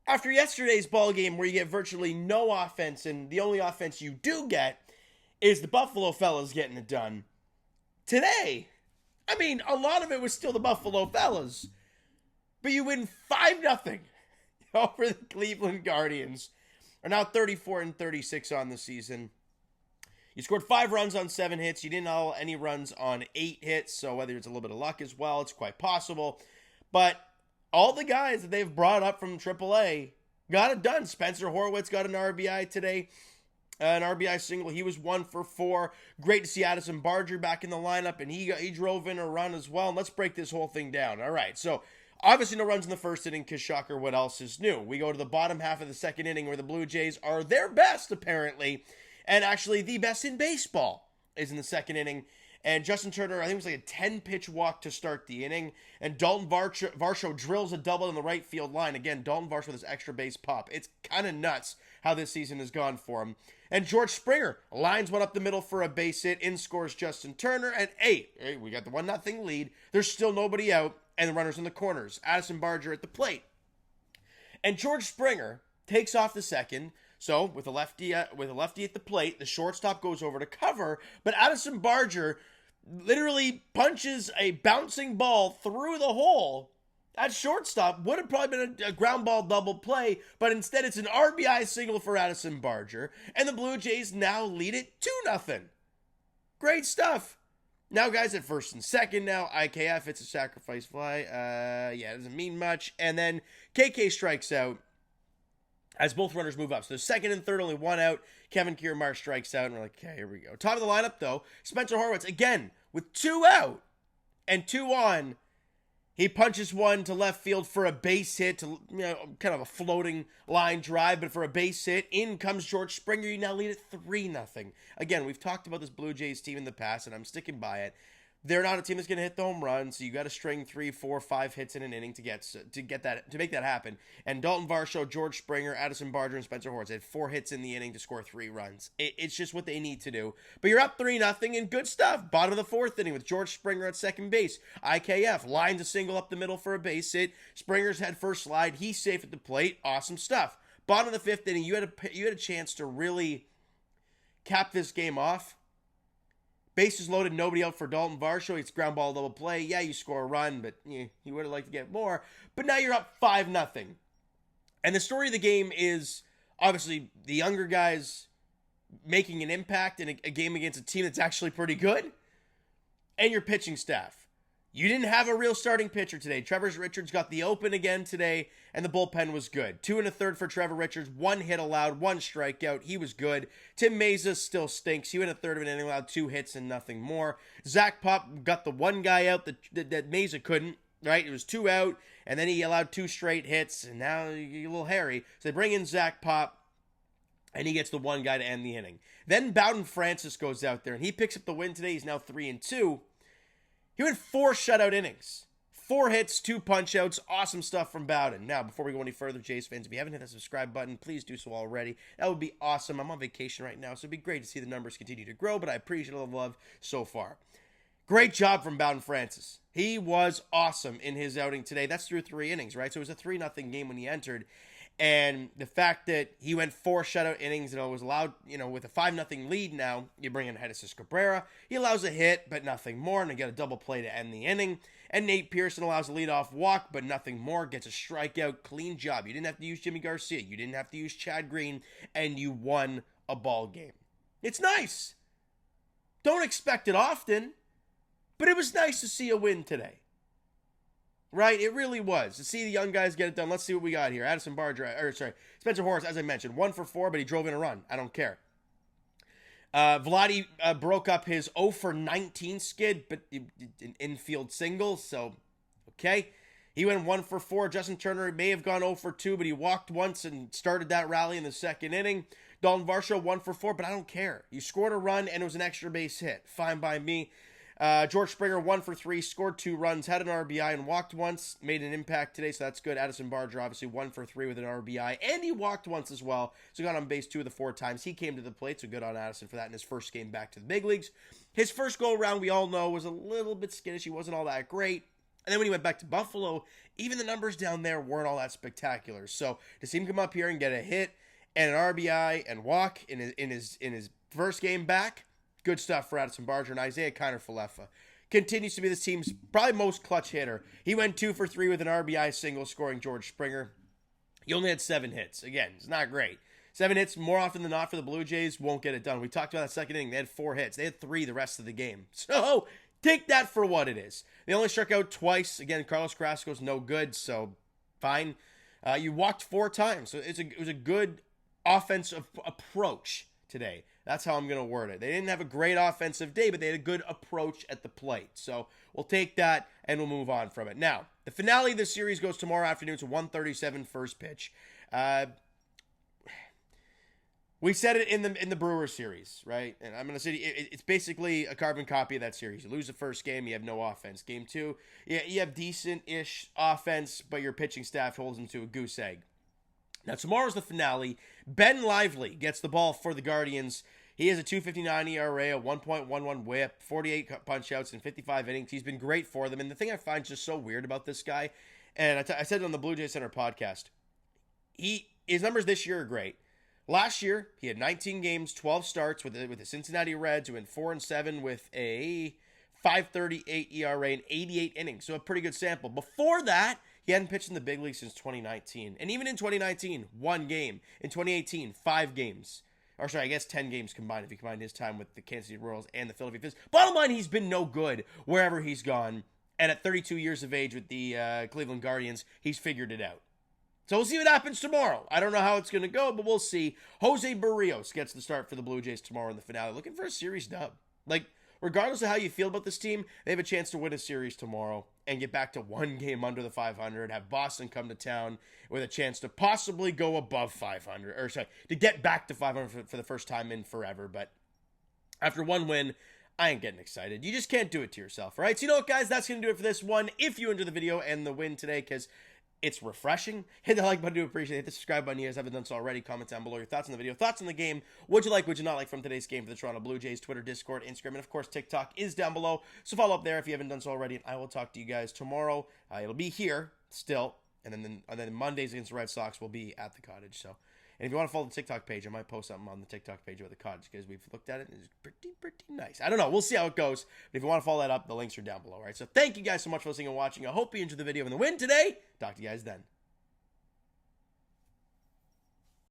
after yesterday's ball game where you get virtually no offense and the only offense you do get is the Buffalo fellas getting it done. Today, I mean, a lot of it was still the Buffalo fellas, but you win 5-0 over the Cleveland Guardians. Are now 34-36 on the season. You scored 5 runs on 7 hits. You didn't allow any runs on 8 hits, so whether it's a little bit of luck as well, it's quite possible. But all the guys that they've brought up from AAA got it done. Spencer Horwitz got an RBI today, an RBI single. He was 1 for 4. Great to see Addison Barger back in the lineup, and he drove in a run as well. And let's break this whole thing down. All right, so obviously no runs in the first inning because, shocker, what else is new? We go to the bottom half of the second inning where the Blue Jays are their best, apparently, and actually the best in baseball is in the second inning. And Justin Turner, I think it was like a 10-pitch walk to start the inning. And Dalton Varsho drills a double in the right field line. Again, Dalton Varsho with his extra base pop. It's kind of nuts how this season has gone for him. And George Springer lines one up the middle for a base hit. In scores Justin Turner. And hey, we got the 1-0 lead. There's still nobody out. And the runners in the corners. Addison Barger at the plate. And George Springer takes off the second. So, with a lefty at the plate, the shortstop goes over to cover, but Addison Barger literally punches a bouncing ball through the hole at shortstop. Would have probably been a ground ball double play, but instead it's an RBI single for Addison Barger, and the Blue Jays now lead it 2-0. Great stuff. Now guys at first and second now. IKF, it's a sacrifice fly. It doesn't mean much. And then KK strikes out as both runners move up. So the second and third, only 1 out. Kevin Kiermaier strikes out, and we're like, okay, here we go. Top of the lineup, though, Spencer Horwitz, again, with 2 out and 2 on. He punches one to left field for a base hit, to kind of a floating line drive, but for a base hit. In comes George Springer. You now lead it 3-0. Again, we've talked about this Blue Jays team in the past, and I'm sticking by it. They're not a team that's going to hit the home run, so you got to string 3, 4, 5 hits in an inning to make that happen. And Dalton Varsho, George Springer, Addison Barger, and Spencer Horwitz had 4 hits in the inning to score 3 runs. It's just what they need to do. But you're up 3-0 and good stuff. Bottom of the 4th inning with George Springer at second base. IKF lines a single up the middle for a base hit. Springer's head first slide. He's safe at the plate. Awesome stuff. Bottom of the 5th inning, you had a chance to really cap this game off. Bases loaded, nobody out for Dalton Varsho. It's ground ball double play. Yeah, you score a run, but you would have liked to get more. But now you're up 5-0. And the story of the game is obviously the younger guys making an impact in a game against a team that's actually pretty good. And your pitching staff. You didn't have a real starting pitcher today. Trevor Richards got the open again today, and the bullpen was good. 2 1/3 for Trevor Richards, 1 hit allowed, 1 strikeout. He was good. Tim Meza still stinks. He went 1/3 of an inning, allowed 2 hits and nothing more. Zach Pop got the one guy out that Meza couldn't, right? It was 2 out, and then he allowed 2 straight hits, and now you're a little hairy. So they bring in Zach Pop, and he gets the one guy to end the inning. Then Bowden Francis goes out there, and he picks up the win today. He's now 3-2. He went 4 shutout innings. 4 hits, 2 punch-outs. Awesome stuff from Bowden. Now, before we go any further, Jays fans, if you haven't hit that subscribe button, please do so already. That would be awesome. I'm on vacation right now, so it'd be great to see the numbers continue to grow, but I appreciate all the love so far. Great job from Bowden Francis. He was awesome in his outing today. That's through 3 innings, right? So it was a 3-0 game when he entered. And the fact that he went 4 shutout innings and was allowed, with a 5-0 lead now, you bring in Jesus Cabrera. He allows a hit, but nothing more, and they get a double play to end the inning. And Nate Pearson allows a leadoff walk, but nothing more, gets a strikeout. Clean job. You didn't have to use Jimmy Garcia. You didn't have to use Chad Green, and you won a ball game. It's nice. Don't expect it often, but it was nice to see a win today. Right? It really was. To see the young guys get it done. Let's see what we got here. Spencer Horwitz, as I mentioned, 1 for 4, but he drove in a run. I don't care. Vladdy broke up his 0 for 19 skid, but an infield single, so okay. He went 1 for 4. Justin Turner may have gone 0 for 2, but he walked once and started that rally in the second inning. Dalton Varsho 1 for 4, but I don't care. You scored a run, and it was an extra base hit. Fine by me. George Springer 1 for 3, scored 2 runs, had an RBI, and walked once. Made an impact today, so that's good. Addison Barger obviously 1 for 3 with an RBI, and he walked once as well. So got on base 2 of the 4 times. He came to the plate, so good on Addison for that in his first game back to the big leagues. His first go around, we all know, was a little bit skittish. He wasn't all that great. And then when he went back to Buffalo, even the numbers down there weren't all that spectacular. So to see him come up here and get a hit and an RBI and walk in his first game back, good stuff for Addison Barger. And Isaiah Kiner-Falefa continues to be this team's probably most clutch hitter. He went 2 for 3 with an RBI single, scoring George Springer. He only had 7 hits. Again, it's not great. 7 hits more often than not for the Blue Jays won't get it done. We talked about that second inning. They had 4 hits. They had 3 the rest of the game. So take that for what it is. They only struck out twice. Again, Carlos Carrasco's no good, so fine. You walked 4 times. So it was a good offensive approach today. That's how I'm going to word it. They didn't have a great offensive day, but they had a good approach at the plate. So we'll take that and we'll move on from it. Now, the finale of this series goes tomorrow afternoon. It's a 1:37 first pitch. We said it in the Brewers series, right? And I'm going to say it's basically a carbon copy of that series. You lose the first game, you have no offense. Game 2, you have decent-ish offense, but your pitching staff holds into a goose egg. Now, tomorrow's the finale. Ben Lively gets the ball for the Guardians. He has a 2.59 ERA, a 1.11 whip, 48 punch-outs in 55 innings. He's been great for them. And the thing I find just so weird about this guy, and I said it on the Blue Jays Center podcast, his numbers this year are great. Last year, he had 19 games, 12 starts with the Cincinnati Reds, who went 4-7 with a 5.38 ERA and 88 innings. So a pretty good sample. Before that, he hadn't pitched in the big league since 2019. And even in 2019, 1 game. In 2018, 5 games. Or sorry, I guess 10 games combined if you combine his time with the Kansas City Royals and the Philadelphia Phillies. Bottom line, he's been no good wherever he's gone. And at 32 years of age with the Cleveland Guardians, he's figured it out. So we'll see what happens tomorrow. I don't know how it's going to go, but we'll see. Jose Berrios gets the start for the Blue Jays tomorrow in the finale. Looking for a series dub. Like, regardless of how you feel about this team, they have a chance to win a series tomorrow and get back to 1 game under the 500, have Boston come to town with a chance to possibly go above 500, or sorry, to get back to 500 for the first time in forever. But after 1 win, I ain't getting excited. You just can't do it to yourself, right? So you know what, guys? That's going to do it for this one. If you enjoyed the video and the win today, because it's refreshing, hit the like button. Do appreciate it. Hit the subscribe button. You guys haven't done so already. Comment down below your thoughts on the video, thoughts on the game. What'd you like, what'd you not like from today's game for the Toronto Blue Jays? Twitter, Discord, Instagram, and of course TikTok is down below. So follow up there if you haven't done so already. And I will talk to you guys tomorrow. It'll be here still, and then Mondays against the Red Sox will be at the Cottage. So, and if you want to follow the TikTok page, I might post something on the TikTok page about the Cottage because we've looked at it and it's pretty nice. I don't know. We'll see how it goes. But if you want to follow that up, the links are down below. All right. So thank you guys so much for listening and watching. I hope you enjoyed the video and the win today. Talk to you guys then.